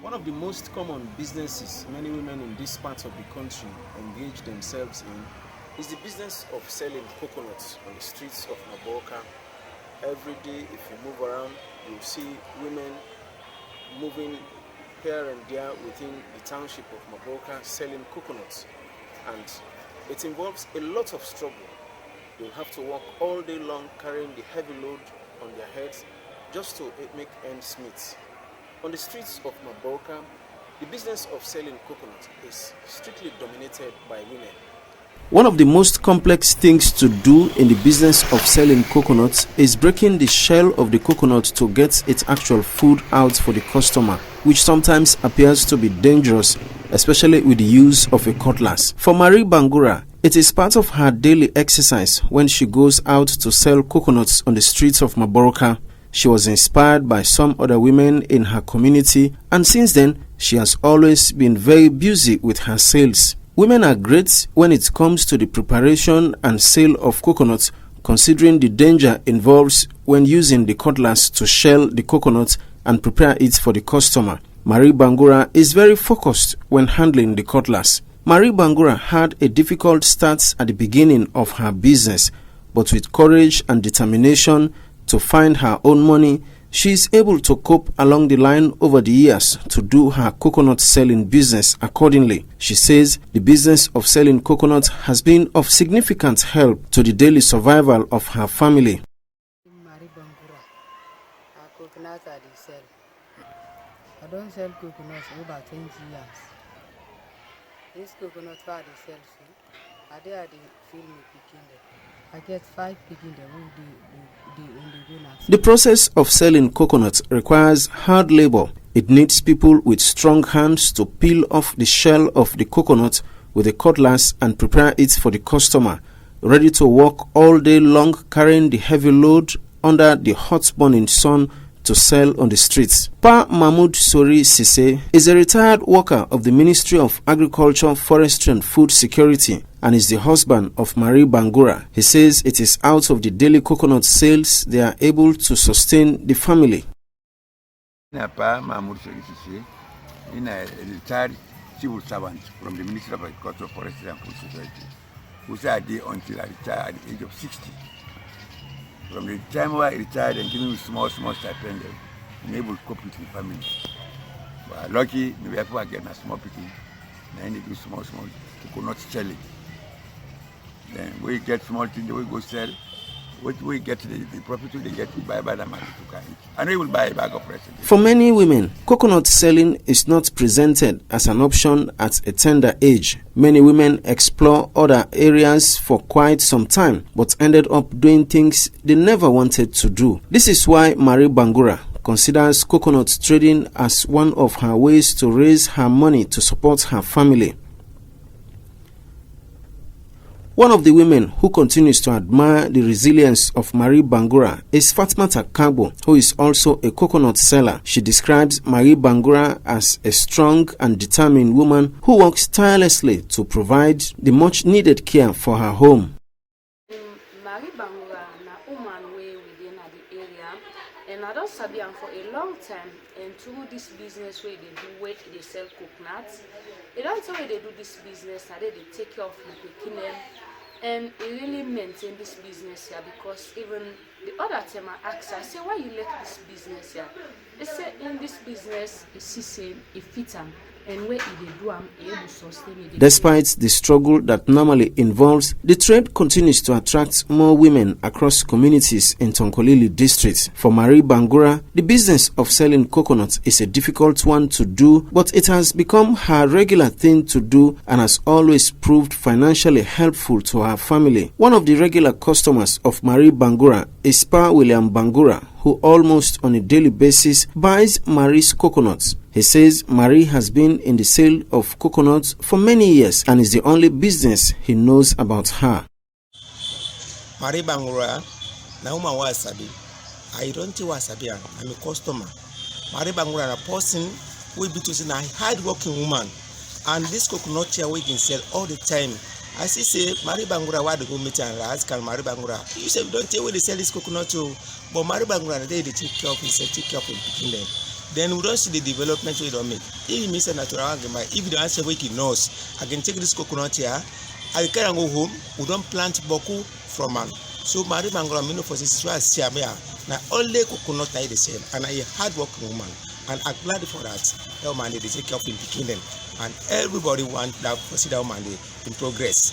One of the most common businesses many women in this part of the country engage themselves in is the business of selling coconuts on the streets of Maboka. Every day, if you move around, you'll see women moving here and there within the township of Maboka selling coconuts. And it involves a lot of struggle. They'll have to walk all day long carrying the heavy load on their heads just to make ends meet. On the streets of Maboka, the business of selling coconut is strictly dominated by women. One of the most complex things to do in the business of selling coconuts is breaking the shell of the coconut to get its actual food out for the customer, which sometimes appears to be dangerous, especially with the use of a cutlass. For Marie Bangura, it is part of her daily exercise when she goes out to sell coconuts on the streets of Maboka. She was inspired by some other women in her community, and since then, she has always been very busy with her sales. Women are great when it comes to the preparation and sale of coconuts, considering the danger involved when using the cutlass to shell the coconut and prepare it for the customer. Marie Bangura is very focused when handling the cutlass. Marie Bangura had a difficult start at the beginning of her business, but with courage and determination to find her own money, she is able to cope along the line over the years to do her coconut selling business accordingly. She says the business of selling coconuts has been of significant help to the daily survival of her family. Marie Bangura, coconut I sell. I don't sell coconuts over 20 years. This coconut I sell, I did feel me picking them. I get 5 picking them when The process of selling coconuts requires hard labor. It needs people with strong hands to peel off the shell of the coconut with a cutlass and prepare it for the customer, ready to work all day long carrying the heavy load under the hot burning sun to sell on the streets. Pa Mahmoud Sori Sise is a retired worker of the Ministry of Agriculture, Forestry and Food Security and is the husband of Marie Bangura. He says it is out of the daily coconut sales they are able to sustain the family. Pa Mahmoud Sori Sise is a retired civil servant from the Ministry of Agriculture, Forestry and Food Security, who stayed until I retired at the age of 60. From the time I retired and giving me small stipend, I'm able to cope with the family. But lucky, maybe I get a small picking, then they do small coconut selling. Then we get small things, we go sell. What we get the profit they get, we buy the money to carry. And we will buy a bag of rice. For many women, coconut selling is not presented as an option at a tender age. Many women explore other areas for quite some time, but ended up doing things they never wanted to do. This is why Marie Bangura considers coconut trading as one of her ways to raise her money to support her family. One of the women who continues to admire the resilience of Marie Bangura is Fatmata Kagbo, who is also a coconut seller. She describes Marie Bangura as a strong and determined woman who works tirelessly to provide the much needed care for her home. Marie Bangura na woman way within the area, and I don't sabi am for a long time. And through this business where they do work, they sell coconuts. It also way they do this business, and they take care of the picking them. And it really maintain this business here, because even the other time I asked, I say, why you like this business here? They say in this business, it's same, it fits them, and where they do them, able to sustain it. Despite the struggle that normally involves, the trade continues to attract more women across communities in Tonkolili district. For Marie Bangura, the business of selling coconuts is a difficult one to do, but it has become her regular thing to do and has always proved financially helpful to her family. One of the regular customers of Marie Bangura is Pa William Bangura, who almost on a daily basis buys Marie's coconuts. He says Marie has been in the sale of coconuts for many years and is the only business he knows about her. Marie Bangura, na woman wasabi. I don't wasabi. I'm a customer. Marie Bangura, a person who be to say a hard-working woman, and this coconut here we can sell all the time. I say Marie Bangura, why do you go meet and ask Marie Bangura? You say don't tell where they sell this coconut to, but Marie Bangura they take care of himself, take care of him picking them. then we don't see the development we don't make. If you miss a natural if you don't answer what he knows, I can take this coconut here, I can go home, we don't plant boku from man. So Marie Bangura Mino for this Siamia, now only coconut I the same, and I a hardworking woman, and I'm glad for that. Our man they take care of in the kingdom, and everybody want that consider man in progress.